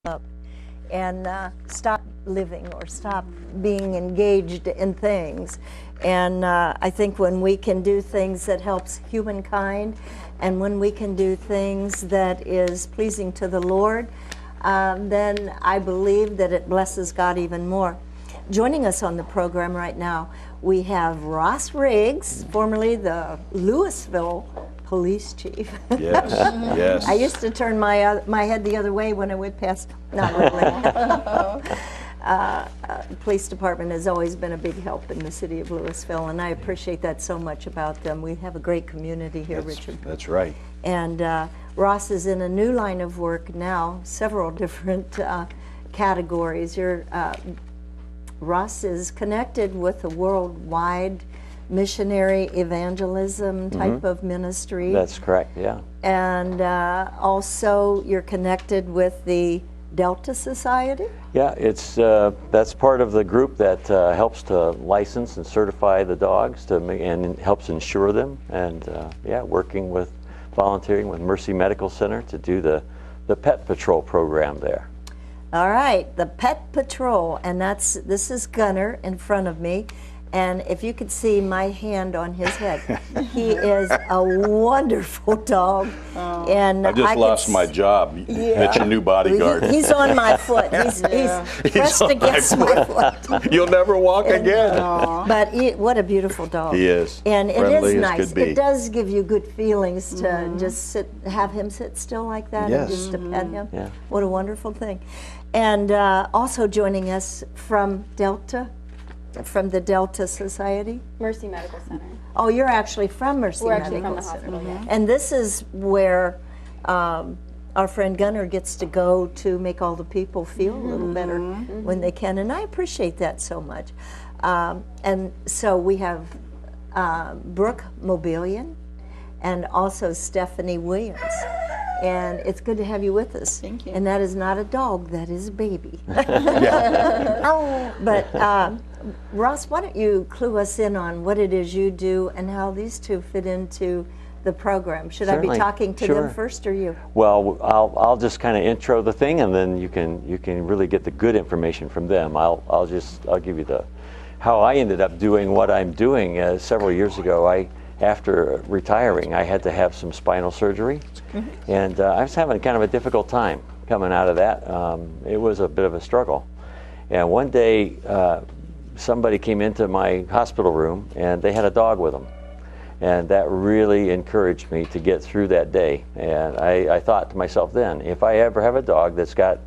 up and stop living or stop being engaged in things. And I think when we can do things that helps humankind, and when we can do things that is pleasing to the Lord, then I believe that it blesses God even more. Joining us on the program right now, we have Ross Riggs, formerly the Louisville police chief. Yes, yes. I used to turn my head the other way when I went past, not really. Police department has always been a big help in the city of Louisville, and I appreciate that so much about them. We have a great community here, Richard. That's right. And Ross is in a new line of work now, several different categories. Ross is connected with a worldwide missionary evangelism type of ministry. That's correct, yeah. And also you're connected with the Delta Society? Yeah, it's that's part of the group that helps to license and certify the dogs and helps insure them. And yeah, working with volunteering with Mercy Medical Center to do the Pet Patrol program there. All right, the Pet Patrol, and this is Gunner in front of me. And if you could see my hand on his head, he is a wonderful dog. And I just lost my job. That's your new bodyguard. He's on my foot. He's pressed against my foot. You'll never walk again. But what a beautiful dog. He is. And it Friendly is as nice. could be. It does give you good feelings to just have him sit still like that and Yes. just to pet him. Yeah. What a wonderful thing. And also joining us from Delta, from the Delta Society. Mercy Medical Center. Oh, you're actually from Mercy We're Medical actually from the Center. hospital, yeah. And this is where our friend Gunner gets to go to make all the people feel a little better when they can, and I appreciate that so much. And so we have Brooke Mobilian and also Stephanie Williams. And it's good to have you with us. Thank you. And that is not a dog, that is a baby. Yeah. But Ross, why don't you clue us in on what it is you do and how these two fit into the program? Should I Certainly. be talking to Sure. them first or you? Well, I'll just kind of intro the thing, and then you can really get the good information from them. I'll give you how I ended up doing what I'm doing. Several years ago, after retiring, I had to have some spinal surgery, and I was having kind of a difficult time coming out of that. It was a bit of a struggle, and one day somebody came into my hospital room, and they had a dog with them, and that really encouraged me to get through that day. And I thought to myself then, if I ever have a dog that's got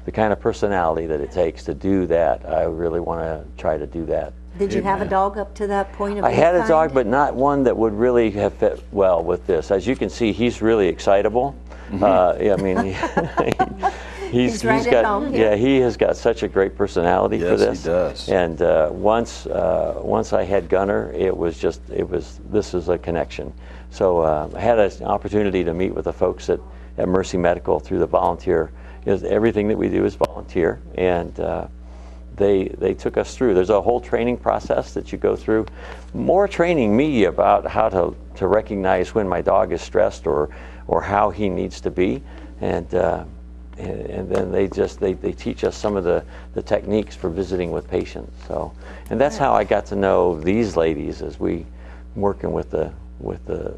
the kind of personality that it takes to do that, I really want to try to do that. Did you have a dog up to that point of I had a kind? dog, but not one that would really have fit well with this. As you can see, he's really excitable. I mean, He's right at got home, yeah, he has got such a great personality for Yes, he this. does. And once I had Gunner, this is a connection. So I had an opportunity to meet with the folks at Mercy Medical through the volunteer. Everything that we do is volunteer, and they took us through. There's a whole training process that you go through. More training me about how to recognize when my dog is stressed or how he needs to be, and then they teach us some of the techniques for visiting with patients. So, and that's how I got to know these ladies as we working with the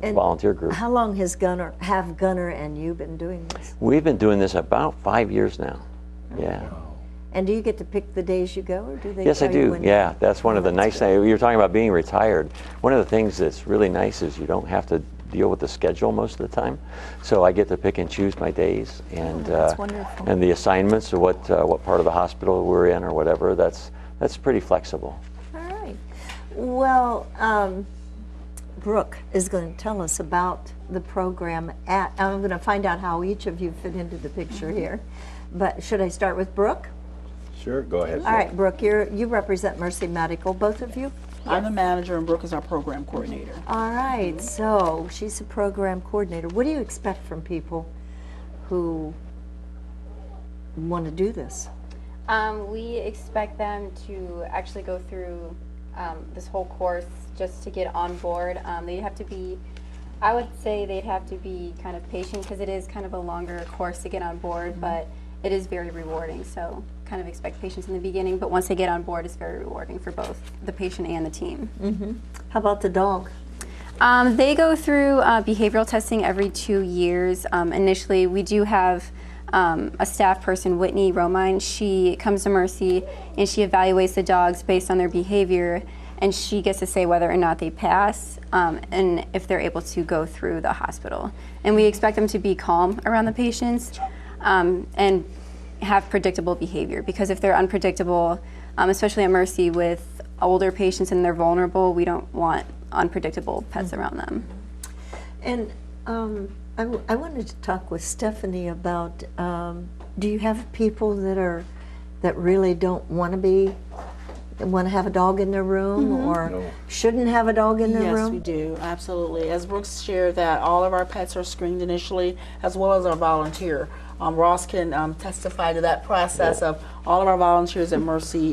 And volunteer group. How long have Gunner and you been doing this? We've been doing this about 5 years now. Yeah. And do you get to pick the days you go, or do they Yes, I tell you do. when? Yeah, that's one of the nice things. You're talking about being retired. One of the things that's really nice is you don't have to deal with the schedule most of the time. So I get to pick and choose my days and that's wonderful. and the assignments of what part of the hospital we're in or whatever. That's pretty flexible. All right. Well, Brooke is going to tell us about the program. I'm going to find out how each of you fit into the picture here. But should I start with Brooke? Sure, go ahead. All right, Brooke, you represent Mercy Medical, both of you? I'm the manager and Brooke is our program coordinator. All right, so she's a program coordinator. What do you expect from people who want to do this? We expect them to actually go through this whole course just to get on board. They have to be, I would say they'd have to be kind of patient because it is kind of a longer course to get on board, but it is very rewarding. So kind of expect patience in the beginning, but once they get on board, it's very rewarding for both the patient and the team. How about the dog? They go through behavioral testing every 2 years. Initially, we do have a staff person, Whitney Romine. She comes to Mercy and she evaluates the dogs based on their behavior, and she gets to say whether or not they pass and if they're able to go through the hospital. And we expect them to be calm around the patients and have predictable behavior, because if they're unpredictable, especially at Mercy with older patients and they're vulnerable, we don't want unpredictable pets around them. And I wanted to talk with Stephanie about, do you have people that really don't want to have a dog in their room or shouldn't have a dog in their room? Yes, we do, absolutely. As Brooks shared, that all of our pets are screened initially, as well as our volunteer. Ross can testify to that process of all of our volunteers at Mercy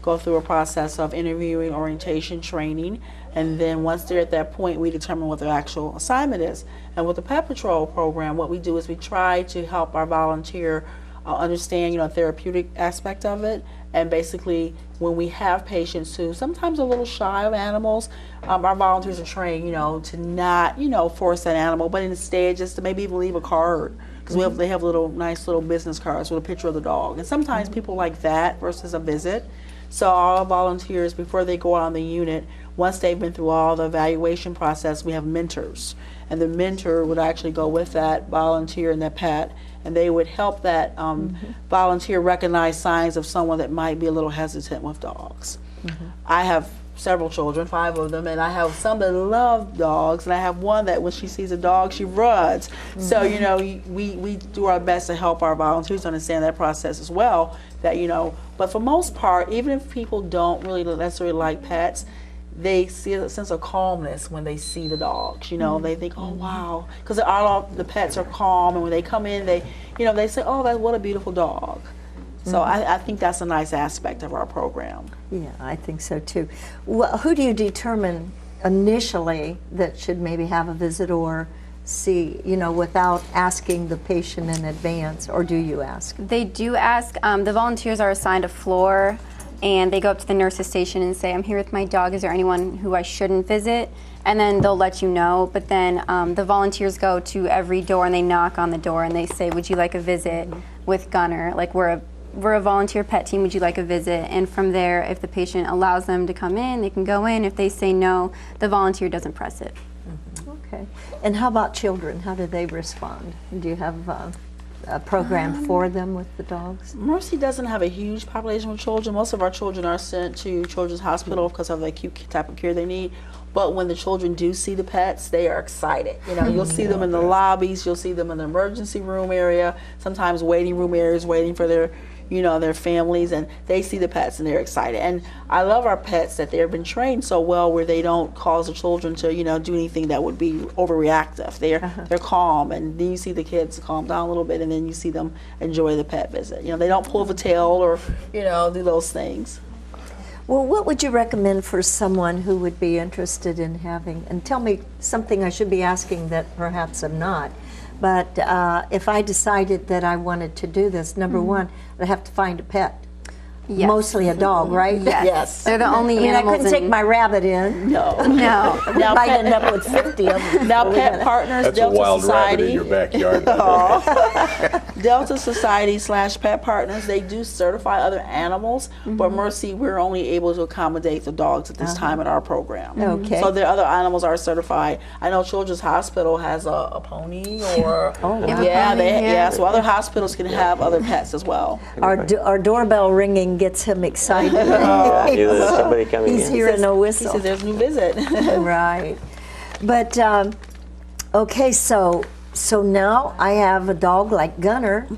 go through a process of interviewing, orientation, training, and then once they're at that point, we determine what their actual assignment is. And with the Pet Patrol program, what we do is we try to help our volunteer understand, therapeutic aspect of it. And basically, when we have patients who sometimes are a little shy of animals, our volunteers are trained, to not, force that animal, but instead just to maybe even leave a card. Because they have nice little business cards with a picture of the dog. And sometimes people like that versus a visit. So all volunteers, before they go out on the unit, once they've been through all the evaluation process, we have mentors. And the mentor would actually go with that volunteer and that pet, and they would help that volunteer recognize signs of someone that might be a little hesitant with dogs. I have several children, 5 of them, and I have some that love dogs, and I have one that when she sees a dog, she runs. So, we do our best to help our volunteers understand that process as well, that, but for most part, even if people don't really necessarily like pets, they see a sense of calmness when they see the dogs. They think, oh wow, because all of the pets are calm, and when they come in, they say, oh, what a beautiful dog. So I think that's a nice aspect of our program. Yeah, I think so too. Well, who do you determine initially that should maybe have a visit or see, without asking the patient in advance, or do you ask? They do ask. The volunteers are assigned a floor, and they go up to the nurse's station and say, I'm here with my dog, is there anyone who I shouldn't visit? And then they'll let you know, but then the volunteers go to every door and they knock on the door and they say, would you like a visit with Gunner? Like, we're a volunteer pet team, would you like a visit? And from there, if the patient allows them to come in, they can go in. If they say no, the volunteer doesn't press it. Okay. And how about children? How do they respond? Do you have a program for them with the dogs? Mercy doesn't have a huge population of children. Most of our children are sent to Children's Hospital because of the acute type of care they need. But when the children do see the pets, they are excited. You'll see them in the lobbies, you'll see them in the emergency room area, sometimes waiting room areas, waiting for their families, and they see the pets and they're excited. And I love our pets that they've been trained so well where they don't cause the children to, do anything that would be overreactive. They're calm, and then you see the kids calm down a little bit, and then you see them enjoy the pet visit. They don't pull the tail or, do those things. Well, what would you recommend for someone who would be interested in having, and tell me something I should be asking that perhaps I'm not, but if I decided that I wanted to do this, number one, I'd have to find a pet. Yes. Mostly a dog, right? Yes. They're the only I animals. couldn't take my rabbit in. No. No. I might end up with 50 of them. Now, Pet Partners, That's a Delta wild rabbit in Society. your backyard. Delta Society / Pet Partners, they do certify other animals, but Mercy, we're only able to accommodate the dogs at this time in our program. Okay. So the other animals are certified. I know Children's Hospital has a pony or, wow. so other hospitals can have other pets as well. Our doorbell ringing gets him excited. Either somebody coming He's in. hearing a He whistle. says there's a new visit. Right. But, okay, so now I have a dog like Gunner,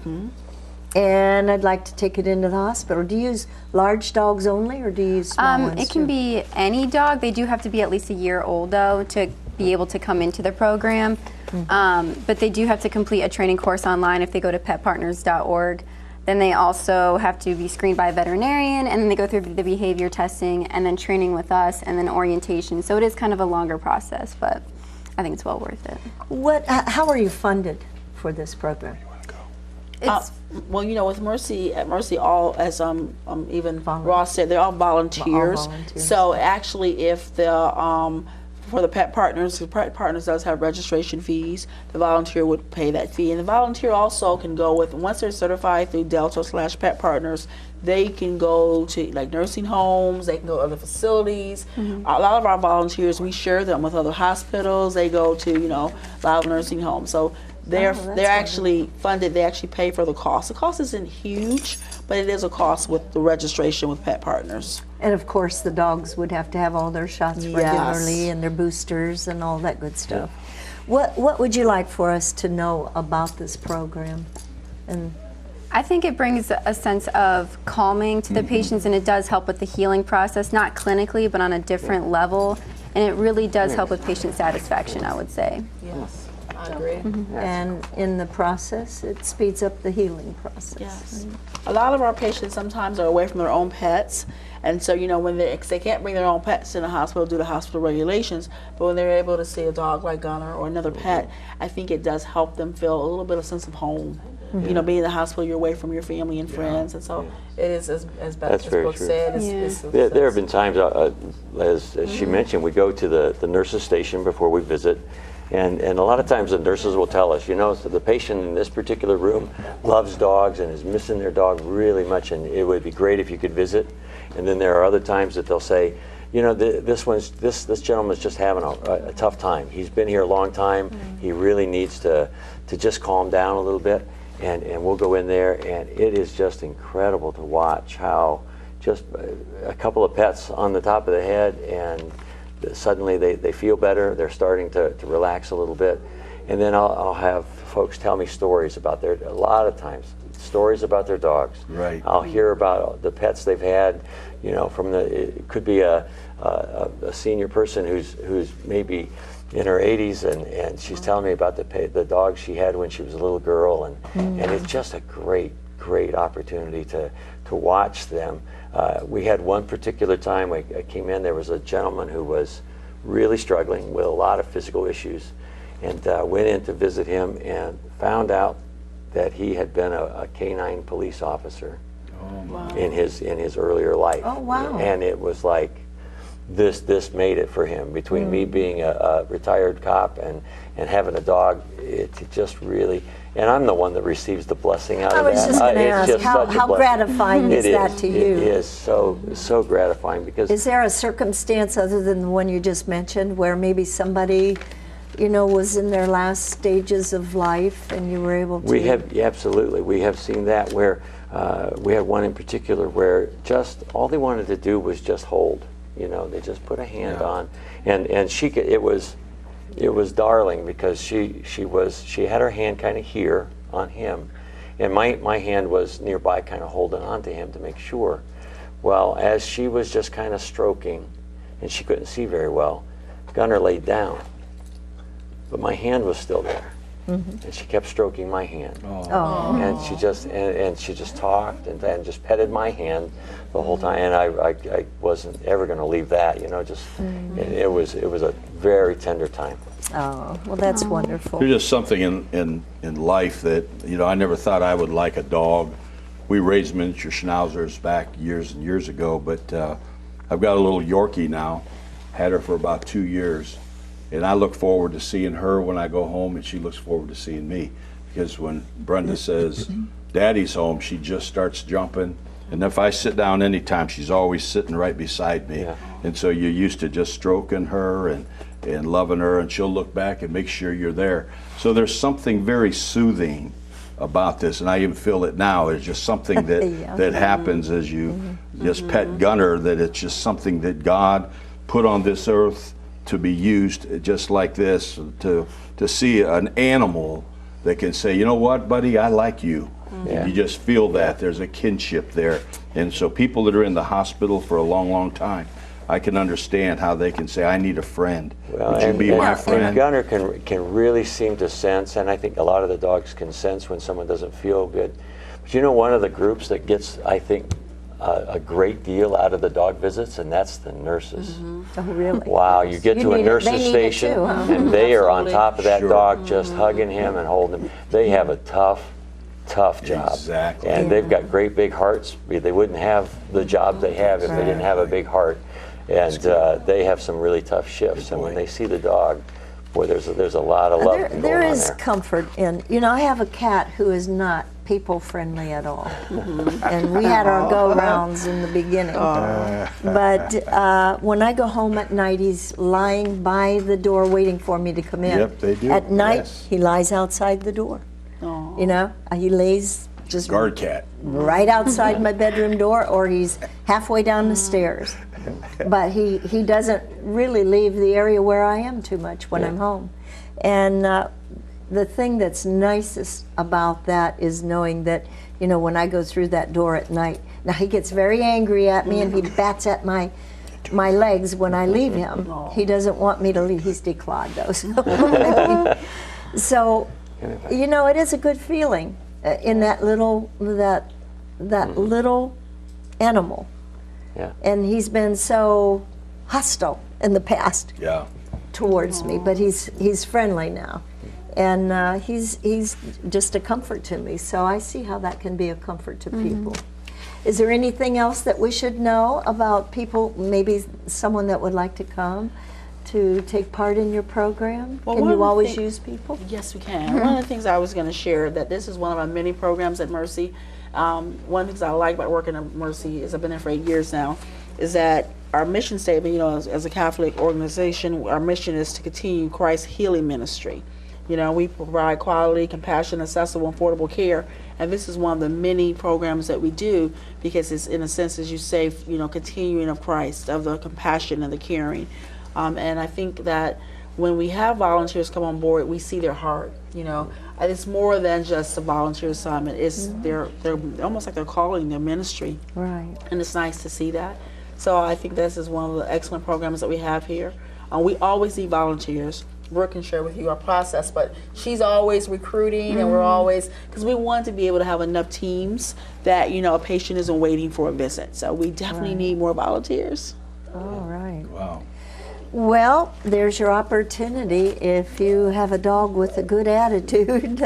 and I'd like to take it into the hospital. Do you use large dogs only, or do you use small ones It can too? be any dog. They do have to be at least a year old, though, to be able to come into the program. But they do have to complete a training course online if they go to petpartners.org. Then they also have to be screened by a veterinarian, and then they go through the behavior testing, and then training with us, and then orientation. So it is kind of a longer process, but I think it's well worth it. How are you funded for this program? It's Well, you know, with Mercy, at Mercy, all as even Ross said, they're all volunteers. volunteers. So actually, if the for the Pet Partners, the Pet Partners does have registration fees. The volunteer would pay that fee, and the volunteer also can go with, once they're certified through Delta/Pet Partners, they can go to like nursing homes. They can go to other facilities. A lot of our volunteers, we share them with other hospitals. They go to, you know, a lot of nursing homes. So they're actually funded. They actually pay for the cost. The cost isn't huge, but it is a cost with the registration with Pet Partners. And of course, the dogs would have to have all their shots Yes. regularly and their boosters and all that good stuff. What would you like for us to know about this program? And I think it brings a sense of calming to the patients, and it does help with the healing process, not clinically, but on a different level. And it really does help with patient satisfaction, I would say. Yes, I agree. and in the process, it speeds up the healing process. Yes. A lot of our patients sometimes are away from their own pets, and so, you know, when they can't bring their own pets in the hospital due to hospital regulations, but when they're able to see a dog like Gunner or another pet, I think it does help them feel a little bit of sense of home. You know, being in the hospital, you're away from your family and friends, and so it is, as That's very Brooke true. said, There have been times, as she mentioned, we go to the nurse's station before we visit, and a lot of times the nurses will tell us, you know, so the patient in this particular room loves dogs and is missing their dog really much, and it would be great if you could visit. And then there are other times that they'll say, you know, this gentleman's just having a tough time. He's been here a long time. He really needs to just calm down a little bit. And we'll go in there, and it is just incredible to watch how just a couple of pets on the top of the head, and suddenly they feel better. They're starting to relax a little bit. And then I'll have folks tell me stories about a lot of times, stories about their dogs. Right. I'll hear about the pets they've had, you know, it could be a senior person who's maybe in her 80s, and she's telling me about the dog she had when she was a little girl, and it's just a great opportunity to watch them. We had one particular time I came in, there was a gentleman who was really struggling with a lot of physical issues, and went in to visit him and found out that he had been a canine police officer in his earlier life. Oh, wow. And it was like, this made it for him. Between me being a retired cop and having a dog, it just really, and I'm the one that receives the blessing out of that. I was just going to It's ask, just such a how blessing. gratifying is that to you? It is so gratifying, because Is there a circumstance other than the one you just mentioned where maybe somebody, you know, was in their last stages of life and you were able to? Absolutely. We have seen that where we had one in particular where just all they wanted to do was just hold. You know, they just put a hand on, and she could, it was darling, because she had her hand kind of here on him, and my hand was nearby, kind of holding on to him to make sure. Well, as she was just kind of stroking, and she couldn't see very well, Gunner laid down, but my hand was still there. And she kept stroking my hand, and she just talked and just petted my hand the whole time, and I wasn't ever going to leave that, you know. Just it was a very tender time. Oh, well, that's wonderful. There's just something in life that, you know, I never thought I would like a dog. We raised miniature schnauzers back years and years ago, but I've got a little Yorkie now. Had her for about 2 years. And I look forward to seeing her when I go home, and she looks forward to seeing me. Because when Brenda says, Daddy's home, she just starts jumping. And if I sit down anytime, she's always sitting right beside me. Yeah. And so you're used to just stroking her and loving her, and she'll look back and make sure you're there. So there's something very soothing about this, and I even feel it now. It's just something that, that happens as you just pet Gunner, that it's just something that God put on this earth to be used just like this, to see an animal that can say, you know what, buddy, I like you. Yeah. You just feel that there's a kinship there. And so people that are in the hospital for a long time, I can understand how they can say, I need a friend. Would you be my friend? And Gunner can really seem to sense, and I think a lot of the dogs can sense when someone doesn't feel good. But you know, one of the groups that gets, I think, a great deal out of the dog visits, and that's the nurses. Oh, really? Wow, you get to a nurse's station, too, huh? and they are on Absolutely. top of that dog, just hugging him and holding him. They have a tough tough job. Exactly. And they've got great big hearts. They wouldn't have the job they have if they didn't have a big heart. And they have some really tough shifts. And when they see the dog, boy, there's a lot of love going on There is there. comfort in, I have a cat who is not people friendly at all. And we had our go-rounds in the beginning. But when I go home at night, he's lying by the door waiting for me to come in. Yep, they do. At night, Yes. he lies outside the door. He lays just Guard cat. right outside my bedroom door, or he's halfway down the stairs. But he doesn't really leave the area where I am too much when I'm home. And the thing that's nicest about that is knowing that, when I go through that door at night, now he gets very angry at me and he bats at my legs when I leave him. He doesn't want me to leave. He's declawed though. So, it is a good feeling in that little little animal. Yeah. And he's been so hostile in the past Yeah. towards me, but he's friendly now, and he's just a comfort to me. So I see how that can be a comfort to people. Is there anything else that we should know about people? Maybe someone that would like to come to take part in your program? Well, Can one of you the always thi- use people? Yes, we can. One of the things I was going to share, that this is one of our many programs at Mercy. One of the things I like about working at Mercy, is I've been there for 8 years now, is that our mission statement, as a Catholic organization, our mission is to continue Christ's healing ministry. We provide quality, compassion, accessible, and affordable care. And this is one of the many programs that we do, because it's, in a sense, as you say, continuing of Christ, of the compassion and the caring. And I think that when we have volunteers come on board, we see their heart. And it's more than just a volunteer assignment. It's they're almost like they're calling their ministry, Right. and it's nice to see that. So I think this is one of the excellent programs that we have here. We always need volunteers. Brooke can share with you our process, but she's always recruiting, and we're always, because we want to be able to have enough teams that a patient isn't waiting for a visit. So we definitely need more volunteers. All right. Wow. Well, there's your opportunity if you have a dog with a good attitude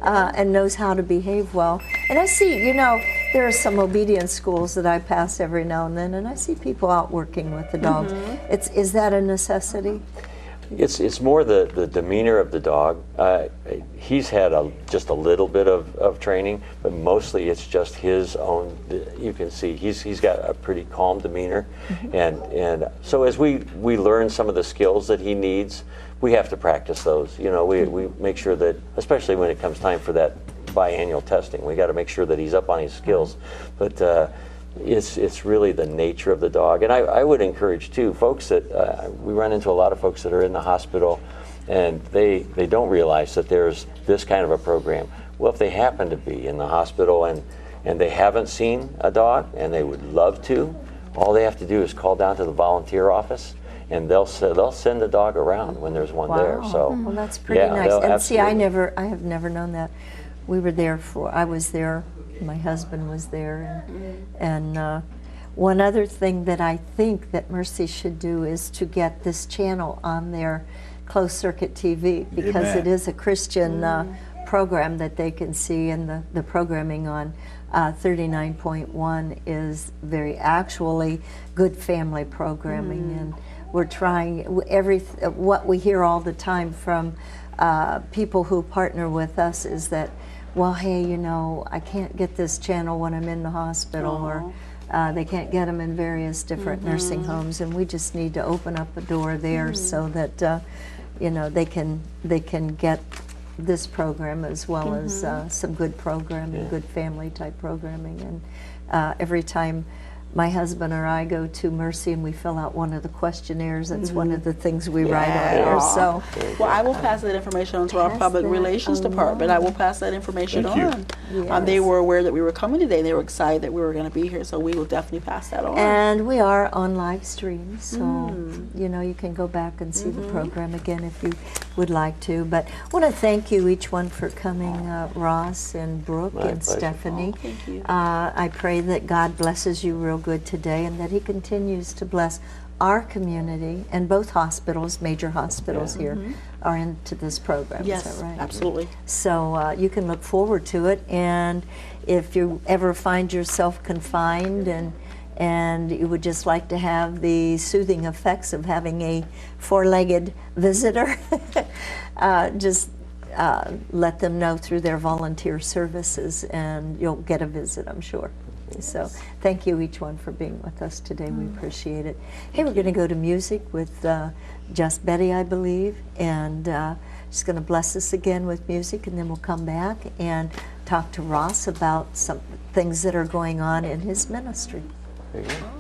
and knows how to behave well. And I see, there are some obedience schools that I pass every now and then, and I see people out working with the dogs. Is that a necessity? It's more the demeanor of the dog. He's had just a little bit of training, but mostly it's just his own. You can see he's got a pretty calm demeanor, and so as we learn some of the skills that he needs, we have to practice those. We make sure that, especially when it comes time for that biannual testing, we got to make sure that he's up on his skills. But it's really the nature of the dog. And I would encourage too, folks that we run into a lot of folks that are in the hospital and they don't realize that there's this kind of a program. Well, if they happen to be in the hospital and they haven't seen a dog and they would love to, all they have to do is call down to the volunteer office, and they'll send the dog around when there's one there. So Well, that's pretty yeah, nice. they'll And see, I absolutely- have never known that. I was there, my husband was there, and one other thing that I think that Mercy should do is to get this channel on their closed circuit TV, because Amen. it is a Christian program that they can see, and the programming on 39.1 is very actually good family programming, and we're trying what we hear all the time from people who partner with us is that, well, hey, I can't get this channel when I'm in the hospital, or they can't get them in various different nursing homes, and we just need to open up a door there so that they can get this program as well as some good programming, good family type programming. And every time my husband or I go to Mercy and we fill out one of the questionnaires, that's one of the things we write on there. So Well, I will pass that information on to our Pass public that relations department. I will pass that information Thank you. on. They Yes. were aware that we were coming today. They were excited that we were going to be here, so we will definitely pass that on. And we are on live stream, so you can go back and see the program again if you would like to. But I want to thank you each one for coming, Ross and Brooke My and pleasure. Stephanie. Oh, thank you. I pray that God blesses you real good today, and that He continues to bless our community, and both hospitals, major hospitals here, are into this program. Yes, Is that right? absolutely. So you can look forward to it, and if you ever find yourself confined and you would just like to have the soothing effects of having a four-legged visitor, just let them know through their volunteer services, and you'll get a visit, I'm sure. So thank you each one for being with us today. We appreciate it. Hey, we're going to go to music with Just Betty, I believe, and she's going to bless us again with music, and then we'll come back and talk to Ross about some things that are going on in his ministry. There you go.